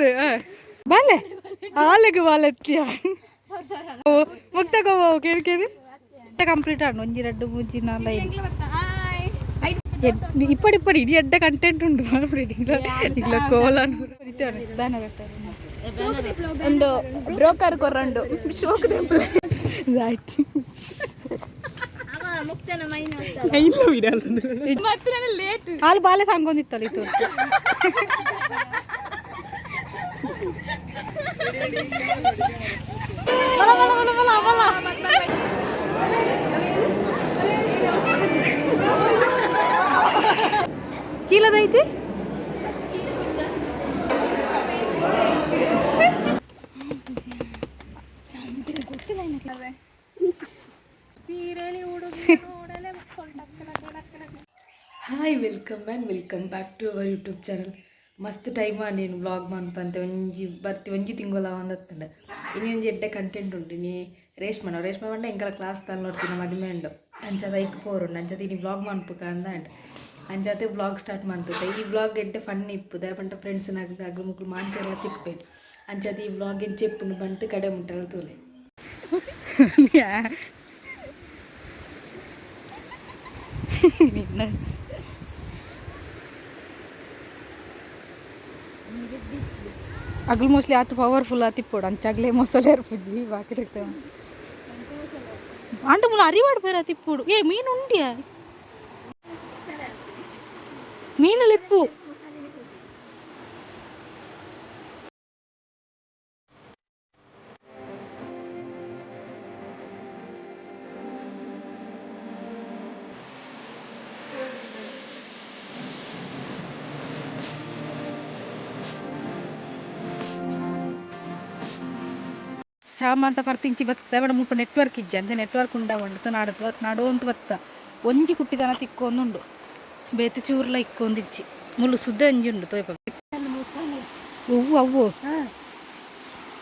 ಮಸ್ತ್ ಬಾಲೆ ಆಲೆಗೆ ಬಾಲೆತ್ತಿಯ ಮುಕ್ತಗೋ ಕೇಳಿ ಕಂಪ್ಲೀಟ್ ಆಡು ಒಂಜಿ 2 3 4 ఇప్పటి ఇది ఎడ్డ కంటెంట్ ఉండు ఇట్లా కోలను బ్యానర్ ಒಂದು ಬ್ರೋಕರ್ ಕೊರಂಡು ಶೋಕ್ ದೆಂಪಲೆ ರೈಟ್ ಮುಕ್ತನ ಮೈನ ಐನೋ ವಿಡಲ್ ಮಾತ್ರ ಲೇಟ್ ಹಾಲು ಬಾಲೆ ಸಂಗೊಂದಿತ್ತಲ್ಲ ಇತ್ತು ಬಲ ಬಲ ಬಲ ಬಲ ಬಲ ಚೀಲದೈತಿ hi welcome back to our YouTube channel ಮಸ್ತ್ ಟೈಮ್ ನೀನು ವ್ಲಾಗ್ ಮಾಡ್ಪಂತೆ ಒಂಜಿ ತಿಂಗಳ ಒಂದತ್ತಂಡ ಇನ್ನೊಂದು ಎಡ್ಡೆ ಕಂಟೆಂಟ್ ಉಂಟು ನೀ ರೇಷ್ಮೆ ಬಂಡ ಎಂಕಲ ಕ್ಲಾಸ್ ತಲೆ ನೋಡ್ತೀನಿ ಮದುವೆ ಉಂಡು ಅಂಚದ ಐಕ್ ಪೋರುಂಡು ಅಂಚದ ನೀ ವ್ಲಾಗ್ ಮಾಡ್ಬೇಕ ಅಂದ ಅಂಚತೆ ವ್ಲಾಗ್ ಸ್ಟಾರ್ಟ್ ಮಾಡ್ತದೆ ಈ ವ್ಲಾಗ್ ಎಡ್ಡೆ ಫನ್ ಇಪ್ಪುದು ಪಂಟ ಫ್ರೆಂಡ್ಸ್ ಅಗ್ಲು ಮುಗ್ಲು ಮಾಡ್ತಿರಲ್ಲ ತಿಕ್ಬೇಕು ಅಂಚತೆ ಈ ವ್ಲಾಗ್ ಏನು ಚೆಪ್ಪುನು ಬಂತು ಕಡೆ ಮುಟ್ಟಲ್ಲ ತೋಲೆ ಅಗ್ಲು ಮೋಸ್ಟ್ಲಿ ಆತು ಪವರ್ಫುಲ್ ಆತಿಪ್ಪೋಡು ಅಂಚಗ್ಲೇ ಮೊಸಲೆ ಪುಜ್ಜಿ ಬಾಕಿ ಇರ್ತೇವೆ ಅಂಟು ಮುಲ್ಲ ಅರಿವಾಡು ಬೇರೆ ತಿಪ್ಪುಡು ಮೀನು ಉಂಡಿಯಾ ಮೀನು ಲಿಪ್ಪು ಸಾಮಾಂತ ಪರ್ತಿಂಚಿ ಬತ್ತ ಬೇಡ ಮುಲ್ಪ ನೆಟ್ವರ್ಕ್ ಇಜ್ಜೆ ಅಂತ ನೆಟ್ವರ್ಕ್ ಉಂಡ ಉಂಡು ನಡುವಂತ ಬತ್ತ ಒಂಜಿ ಕುಟ್ಟಿದನ ತಿಕ್ಕೊಂದುಂಡು ಬೇತೆ ಚೂರ್ಲ ಇಕ್ಕೊಂದಿಚ್ಚಿ ಮುಳ್ಳು ಸುದ್ದ ಒಂಜಿ ಉಂಡು ತೋಯಪ ಹೂವು ಅವು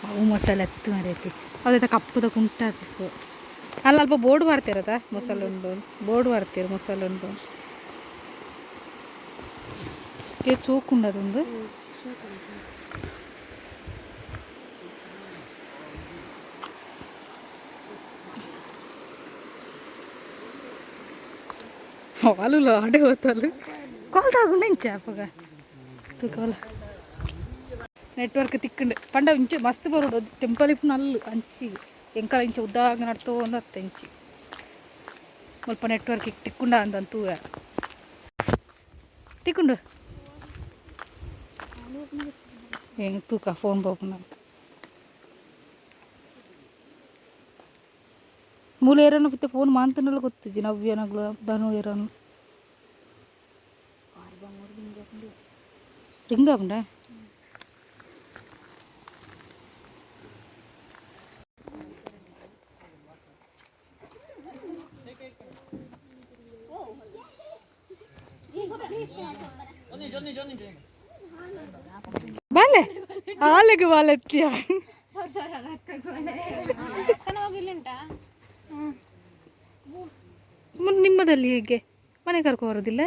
ಅವು ಮೊಸಲೆ ಎತ್ತು ಮರೈತಿ ಅದೇ ಕಪ್ಪುದ ಕುಂಟ ತಿಕ್ಕು ಅಲ್ಲ ಅಲ್ಪ ಬೋರ್ಡ್ ಮಾಡ್ತಿರದ ಮೊಸಲೆ ಉಂಡು ಬೋರ್ಡ್ ಮಾಡ್ತೀರ ಮೊಸಲೆ ಉಂಡು ಸೋಕುಂಡದೊಂದು వాళ్ళు ఆడే పోతారు కాల్ తాగుండే ఇంచాపగా తూకాల నెట్వర్క్ తిక్కండి పండ ఇంచు మస్తు బరుడు టెంపల్ ఇప్పుడు నల్లు అంచి ఇంకా ఇంచు ఉద్దాగా నడుతూ ఉంది అత్త ఇంచి ముಲ್ಪ నెట్వర్క్ తిక్కుండా అందంతూ తిక్కుండు ఏం తూక ఫోన్ పోకుండా ಮೂಲ ಏರನ್ನು ಬಿತ್ತೆ ಫೋನ್ ಮಾಂತನೆಲ್ಲ ಗೊತ್ತಿಜ್ಜಿ ನವ್ಯ ನಗ್ಲು ಧನು ಏರನ್ನು ರಿಂಗ ಉಂಡ ಬಾಲೆ ಆಲೆಗೆ ಬಾಲೆತ್ತಿಯ ನಿಮ್ಮದಲ್ಲಿ ಹೇಗೆ ಮನೆ ಕರ್ಕೊ ಬರೋದಿಲ್ಲ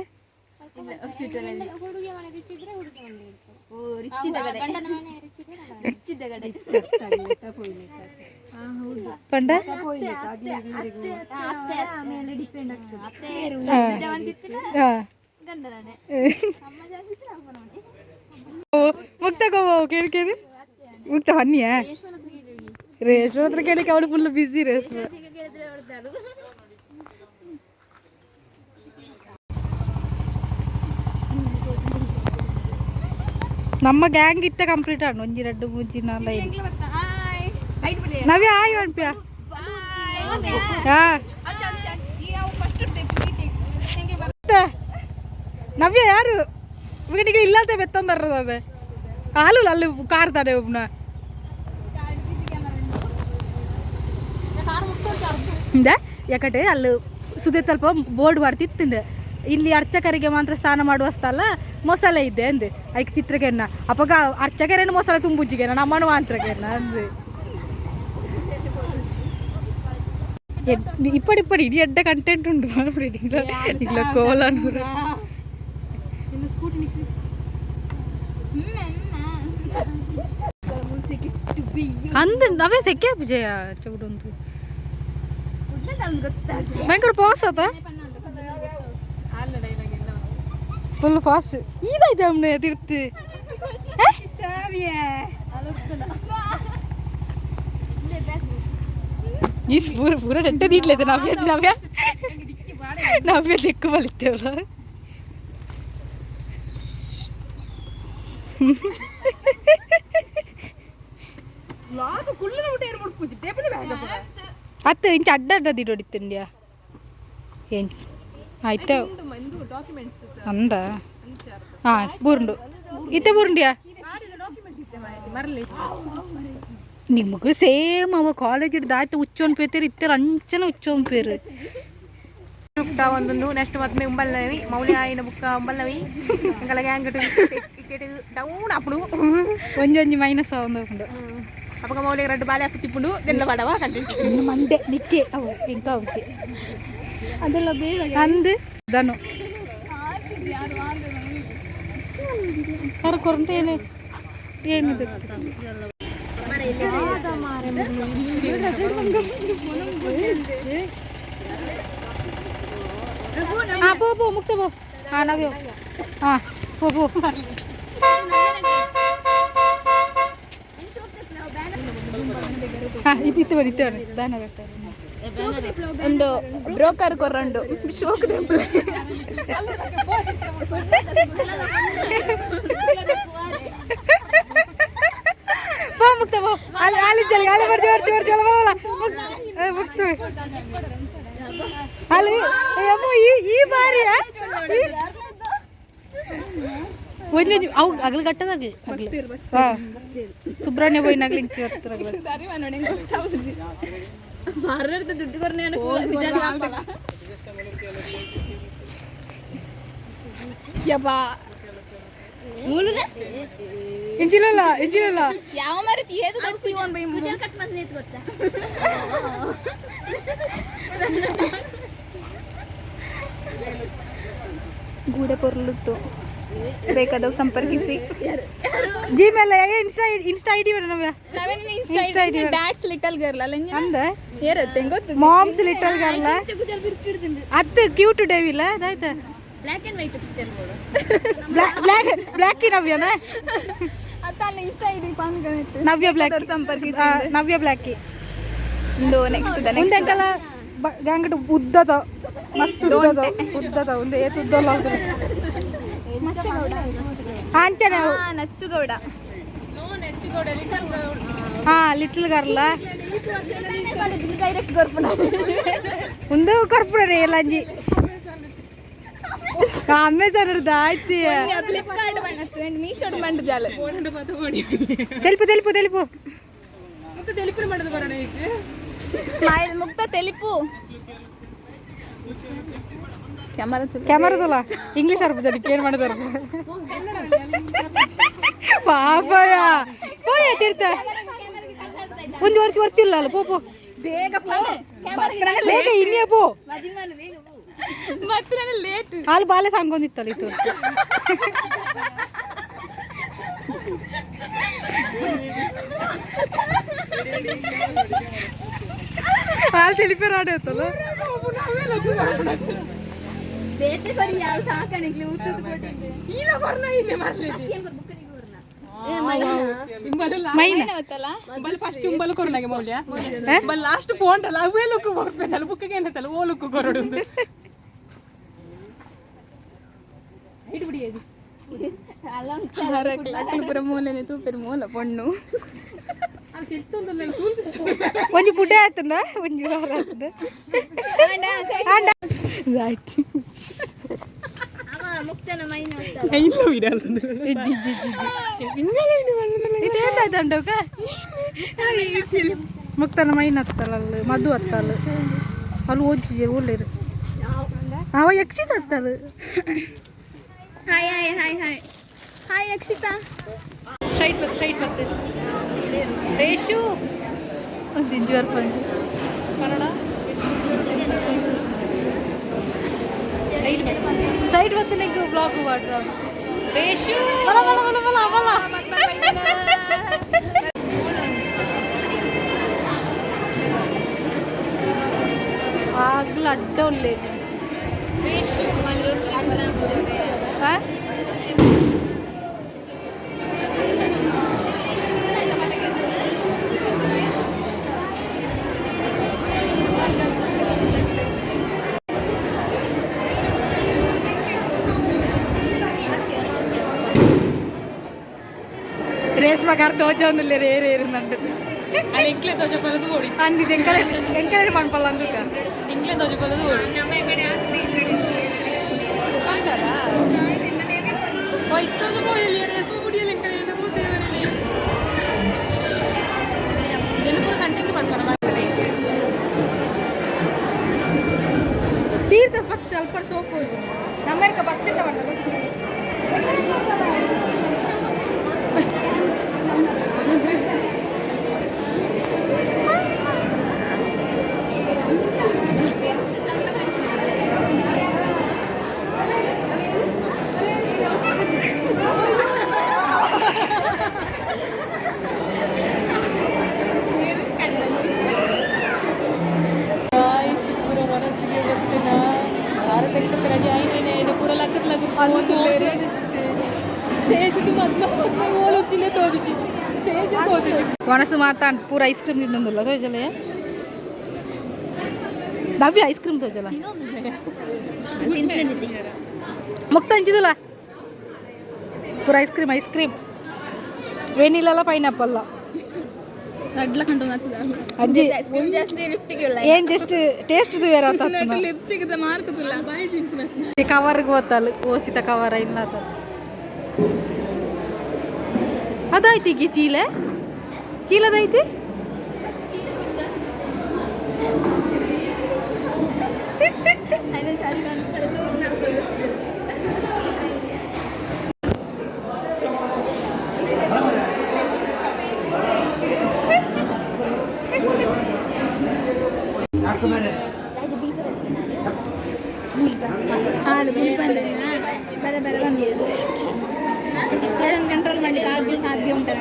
ಪಂಡ ಮುಕ್ತ ಕೇಳಿ ಮುಕ್ತ ಬನ್ನಿಯ ರೇಷ್ಮೆ ಹತ್ರ ಕೇಳಿ ಅವಳು ಫುಲ್ ಬಿಸಿ ರೇಷ್ಮೆ ನಮ್ಮ ಗ್ಯಾಂಗ್ ಇತ್ತ ಕಂಪ್ಲೀಟ್ ಆಡು ಒಂಜಿ 2 3 4 ನವ್ಯ ಆಯ್ ಅನ್ಪ್ಯ ನವ್ಯ ಯಾರು ಇವನಿಗೆ ಇಲ್ಲದೆ ಬೆತ್ತಂಬರ್ರದ ಅದೇ ಹಾಲು ಅಲ್ಲಿ ಕಾರ್ ತಾಡೆ ಒಬ್ಬನ ಯಾಕಂటే ಅಲ್ಲಿ ಸುದ್ದಿ ಸ್ವಲ್ಪ ಬೋರ್ಡ್ ಬರ್ತಿತ್ತಂಡೆ ಇಲ್ಲಿ ಅರ್ಚಕರಿಗೆ ಮಾತ್ರ ಸ್ನಾನ ಮಾಡುವ ಸ್ಥಳ ಮೊಸಳೆ ಇದೆ ಅಂದೆ ಅದಕ್ಕೆ ಚಿತ್ರಗೆನ್ನ ಅಪ್ಪಗ ಅರ್ಚಕರೇನು ಮೊಸಳೆ ತುಂಬುಜ್ಜಿಗೆನ ನಮ್ಮನು ಮಾತ್ರಗೆನ್ನ ಅಂದೆ ಇಪ್ಪಡಿ ಇಡೀ ಎಡ್ಡ ಕಂಟೆಂಟ್ ಉಂಟು ಇಲ್ಲ ಕೋಲನೂರು ಅಂದ ನಾವೇ ಸೆಕೆ ವಿಜಯ ಚೌಡಂತು ಭಯಂಕರ ಪಾಸ್ ಆತ ಫುಲ್ ಫಾಸ್ಟ್ ಇದಾಯ್ತು ಅಮ್ಮನೆ ತಿರ್ತಿ ಈಸ್ ಪೂರ ಪೂರ ನೆಟ್ಟ ದೀಟ್ಲೈತೆ ನಾವ್ಯ ದಿಕ್ಕು ಬಲಿತೇವಲ್ಲ ಅತ್ತ ಇಂಚ ಅಡ್ಡ ಅಡ್ಡ ದಿಟ್ಟು ಹೊಡಿತಂಡ್ಯಾ ಏನ್ ಆಯ್ತಾ ಅಂದ ಹಾಂ ಬೂರುಂಡು ಇತ್ತೆ ಬೂರುಂಡ್ಯಾ ನಿಮಗೂ ಸೇಮ್ ಅವ ಕಾಲೇಜ್ ದಾಯ್ತು ಉಚ್ಚೋನ್ ಪೇತೇರು ಇತ್ತೆಲ್ಲ ಅಂಚನ ಉಚ್ಚೋನ್ ಪೇರು ಒಂದು ನೆಕ್ಸ್ಟ್ ಮತ್ತೆ ఉంబల్నవి మౌలి ఆయన బుక్క ఉంబల్నవి ఇంకా గ్యాంగ్ టికెట్ డౌన్ అప్పుడు కొంచెం మైనస్ అవుతుంది అప్పక మౌలి రెండు బాలే తిప్పుడు దిల్ల పడవా కంటెంట్ మండే నిక్కే అవు ఇంకా వచ్చి ಅದೆಲ್ಲ ಬೇಗ ಅಂದು ದನು ಹೊರಕೊರಂತ ಏನಿದೆ हाँ पो मुक्त पो हाँ नव्यो हाँ पो हाँ इत्ते बैनर ಒಂದು ಬ್ರೋಕರ್ ಕೊರಂಡು ಶೋಕ್ ದೆಂಪಲೆ ಪೋ ಮುಕ್ತ ಪೋ ಅಲ್ಲಿ ಜಲ್ ಗಾಳಿ ಬರ್ಜಿ ಚಲ ಹೋಗಲ್ಲ ಮುಕ್ತ ಅಲ್ಲಿ ಅಮ್ಮ ಈ ಬಾರಿ ಒಂದು ಅವು ಅಗಲು ಕಟ್ಟದಾಗ ಹಾಂ ಸುಬ್ರಹ್ಮಣ್ಯ పోయినాక ఇంచి వస్తారు ದುಡ್ಡು ಕೊರ್ನೆ ಯಪ್ಪಾ ಇಂಚಿಲ್ಲ ಯಾವ ಮರಿ ಏದು ತಗ್ತೀವನ್ ಬೈ ಮುಜಲ್ ಕಟ್ ಮಂದಿ ಏತು ಗೊತ್ತಾ ಗೂಡೆ ಪೊರ್ಲುಟ್ಟು ಬೇಕಾದವು ಸಂಪರ್ಕಿಸಿ Gmail Insta ID Insta ID dad's little girl ಅಲ್ಲ ಅಂದ ಏರತ್ತೆ ಗೊತ್ತು ಮಾಮ್ಸ್ ಲಿಟಲ್ ಗರ್ಲ್ ಅತ್ತು ಕ್ಯೂಟ್ ಡೇವಿಲ್ಲ ಅದಾಯ್ತಾ black and white picture black ನವ್ಯನಾ ಅತ್ತ ಇನ್ಸ್ಟಾ ಐಡಿ ಪಾನ್ಕನಿತ್ತು ನವ್ಯ ಬ್ಲ್ಯಾಕ್ ಸಂಪರ್ಕಿಸಿ ನವ್ಯ ಬ್ಲ್ಯಾಕ್ ಇಂದು ನೆಕ್ಸ್ಟ್ ಅಂಕಲ ಗ್ಯಾಂಗಟ್ ಉದ್ದದ ಮಸ್ತ್ ಉದ್ದದ ಒಂದು ಏತು ಉದ್ದಲ್ಲ ಅಂಚನೆ ನಚ್ಚುಗೌಡ ಹಾಂ ಲಿಟಲ್ ಗರ್ಲ ಡೈರೆಕ್ಟ್ ಕೊರ್ಪುಣ ಒಂದು ಕೊರ್ಪುಣ ರೀ ಲಂಜಿ ಅಮೆಜಾನ್ ಆಯ್ತು ಫ್ಲಿಪ್ಕಾರ್ಟ್ ಮೀಶೋಡ್ ಬಂಡು ಜಾಲ తెలుపు ಸ್ಮೈಲ್ ಮುಕ್ತ తెలుపు ಕ್ಯಾಮರಾ ತುಲ ಇಂಗ್ಲೀಷ್ ಅರ್ಪ ಜನ ಏನು ಮಾಡಿದಾರ ಪಾಪಯ ಪೋಯ ತಿರ್ತ ಒಂದು ವರ್ತಿಲ್ಲ ಅಲ್ಲ ಪೋ ಬೇಗ ಬೇಗ ಇನ್ನೇ ಪೋ ಲೇಟ್ ಹಾಲು ಬಾಲೆ ಸಾಂಗೊಂದಿತ್ತಲ್ಲ ಇತ್ತು ಹಾಲು ತಿಳಿಪೇರ ಆಡ ಇತ್ತಲ್ಲ ಬೇತೆ ಬರಿ ಯಾವ ಸಾಕಣಿಗ್ಲಿ ಉತ್ತದ ಕೊಟ್ಟಿದ್ದೆ ಈಲ ಕೊರ್ನ ಇಲ್ಲೇ ಮಾರ್ಲೇತಿ ಮೈನ ಅವತ್ತಲ್ಲ ಬಲ್ ಫಸ್ಟ್ ಉಂಬಲ್ ಕೊರ್ನಾಗೆ ಮೌಲ್ಯ ಬಲ್ ಲಾಸ್ಟ್ ಫೋನ್ ಅಲ್ಲ ಅವೇ ಲುಕ್ ಕೊರ್ಪೇನಲ್ಲ ಬುಕ್ಕಿಗೆ ಏನತ್ತಲ್ಲ ಓ ಲುಕ್ ಕೊರಡುಂದು ಇಟ್ ಬಿಡಿ ಅದು ಅಲ್ಲ ಕ್ಲಾಸ್ ಪುರ ಮೂಲೆನೆ ತೂಪೆರು ಮೂಲ ಪೊಣ್ಣು ಒಂಜಿ ಪುಡೆ ಆಯ್ತಂಡ ಒಂಜಿ ವಾರ ಆಯ್ತಂಡ ಆಯ್ತು ಮುಕ್ತನ ಮೈನ್ ಹತ್ತಲ್ಲ ಅಲ್ಲಿ ಮಧು ಹತ್ತಲ್ಲ ಅಲ್ಲಿ ಓದಿ ಒಳ್ಳೆರು ಅವ ಯಕ್ಷಿತ ಹತ್ತಲ್ಲ hi hi hi hi hi Yakshita straight ಬರ್ತದೆ ರೇಷು ಒಂದು ಇಂಜುವರ್ ಪಂಜು ಕನ್ನಡ ಸ್ಟ್ರೈಟ್ ಬರ್ತದೆ ಬ್ಲಾಗ್ ಮಾಡ್ರ ಆಗ್ಲ ಅಡ್ಡ ಒಳ್ಳೆ ರೇಷ್ಮಗಾರ ತೋಚೊಂದಿಲ್ಲ ರೇರುಂదంట అది ఇంట్లో దోచపలదు ఓడి అంది ఎంకరేజ్ మనపల్ల అందుక ఇంట్లో దోచపలదు ఓడి కాంటారా ఓ ఇత్తొంದು పోయిಲ್ಲ ರೇಷ್ಮೆ ಮುಡಿಯಲ್ಲ ಎಂಕರೇಜ್ ಹೋದೇವರೇ ನೆನಪುರ ಕಂಟೆಂಟ್ ಮಾಡ್ತಾರ ತೀರ್ಥ ಭಕ್ತಿ ಅಲ್ಪ ಸೋಕು ನಮ್ಮರ್ಕ ಭಕ್ತಿಂದ ಮಾಡ್ತಾರೆ ಮನಸ್ಸು ಮಾತಾ ಪೂರ ಐಸ್ ಕ್ರೀಮ್ ತಿಂದಲ್ಲ ತೋಜಲೆ ದವ್ಯ ಐಸ್ ಕ್ರೀಮ್ ತೋಜಲ್ಲ ಮುಕ್ತ ಹಂಚಿದಲ್ಲ ಪೂರ ಐಸ್ ಕ್ರೀಮ್ ವೆನಿಲಲ್ಲ ಪೈನಾಪಲ್ಲ ಅಜ್ಜಿ ಏನ್ ಜಸ್ಟ್ ಟೇಸ್ಟ್ ಬೇರೆ ಕವರ್ಗೆ ಓದ್ತಲ್ಲ ಓಸಿತ ಕವರ ಇಲ್ಲ ಅದಾಯ್ತು ಈಗ ಚೀಲದೈತಿ ಕಂಟ್ರೋಲ್ ಮಾಡಲಿಕ್ಕೆ ಸಾಧ್ಯ ಉಂಟು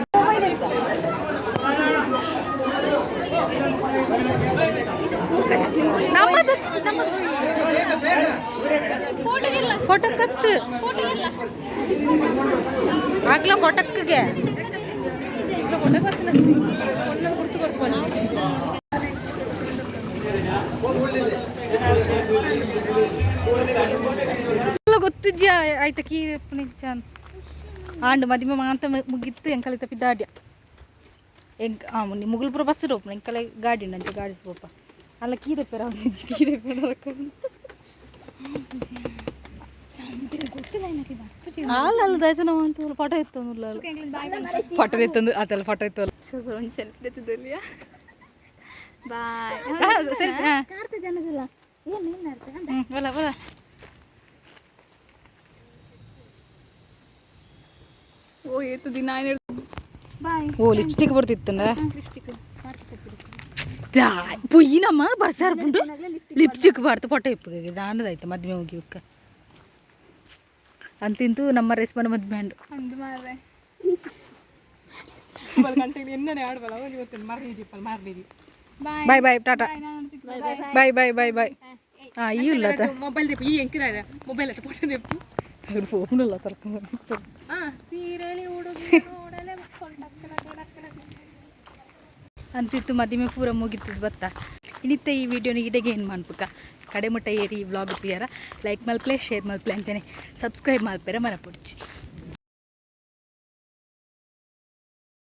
ಫೋಟೋ ಕತ್ತು ಆಗ್ಲ ಫೋಟೋಕ್ಕೆ ಗೊತ್ತಿದ್ಯ ಆಯ್ತಾ ಕೀ ನಿಜ ಆಂಡು ಮದಿಮೆ ಮಾಂತ ಮುಗಿತ್ತು ಎಂಕಲಿತ ಪಿದ್ದಾಡ್ಯ ಎಂಕ್ ಮುಗುಲ್ಪುರ ಬಸ್ ರೋಪ ಎಂಕಲ ಗಾಡಿ ನಂಚೆ ಗಾಡಿ ರೋಪ ಅಲ್ಲ ಕೀದೆ ಪೆರ ಕೀದೆ ಪೆರ ಅಲ್ಲದಾಯ್ತು ನಾವು ಅಂತ ಫೋಟೋ ಎತ್ತಂದು ಫೋಟೋ ಎತ್ತಂದು ಅದೆಲ್ಲ ಫೋಟೋ ಎತ್ತಲ್ಲ ಸೆಲ್ಫಿ ಎತ್ತಿದ್ದಲ್ಲಿ ಓ ಏತು ದಿನ ಓ ಲಿಪ್ಸ್ಟಿಕ್ ಬರ್ತಿತ್ತಂಡ ಪೊಯ್ಯಿನಮ್ಮ ಬರ್ಸಾರ ಪುಂಡು ಲಿಪ್ಸ್ಟಿಕ್ ಬರ್ತು ಫೋಟೋ ಇಪ್ಪಗೆ ನಾನದಾಯ್ತು ಮದ್ವೆ ಹೋಗಿ ಇಕ್ಕ ಅಂತಿಂತೂ ನಮ್ಮ ರೇಷ್ಮನ ಮದ್ವೆ ಹಂಡು ಅಂದು ಮಾರ್ರೆ ಎನ್ನನೆ ಆಡ್ಬಲ್ಲ ಇವತ್ತು ಮಾರ್ನಿದೀಪಲ್ ಮಾರ್ನಿದಿ ಬಾಯ್ ಬಾಯ್ ಟಾಟಾ ಬಾಯ್ ಬಾಯ್ ಬಾಯ್ ಬಾಯ್ ಈ ಇಲ್ಲ ಮೊಬೈಲ್ ದೀಪ ಈ ಎಂಕಿರ ಮೊಬೈಲ್ ಹತ್ರ ಫೋಟೋ ದೀಪು ಅವ್ರು ಫೋನ್ ಇಲ್ಲ ತರ್ಕೊಂಡು ಸೀರೆಳಿ ಅಂತಿತ್ತು ಮದಿಮೆ ಪೂರ ಮುಗಿತದ ಬತ್ತ ಇನ್ನಿತ್ತ ಈ ವಿಡಿಯೋನ ಇಡೆಗೆ ಏನು ಮಾಡ್ಬೇಕ ಕಡೆ ಮುಟ್ಟ ಏರಿ ವ್ಲಾಗ್ ಪಿಯರ ಲೈಕ್ ಮಲ್ಪಲೆ ಶೇರ್ ಮಲ್ಪಲೆ ಅಂತಾನೆ ಸಬ್ಸ್ಕ್ರೈಬ್ ಮಲ್ಪೆರ ಮರ ಪುಡ್ಚಿ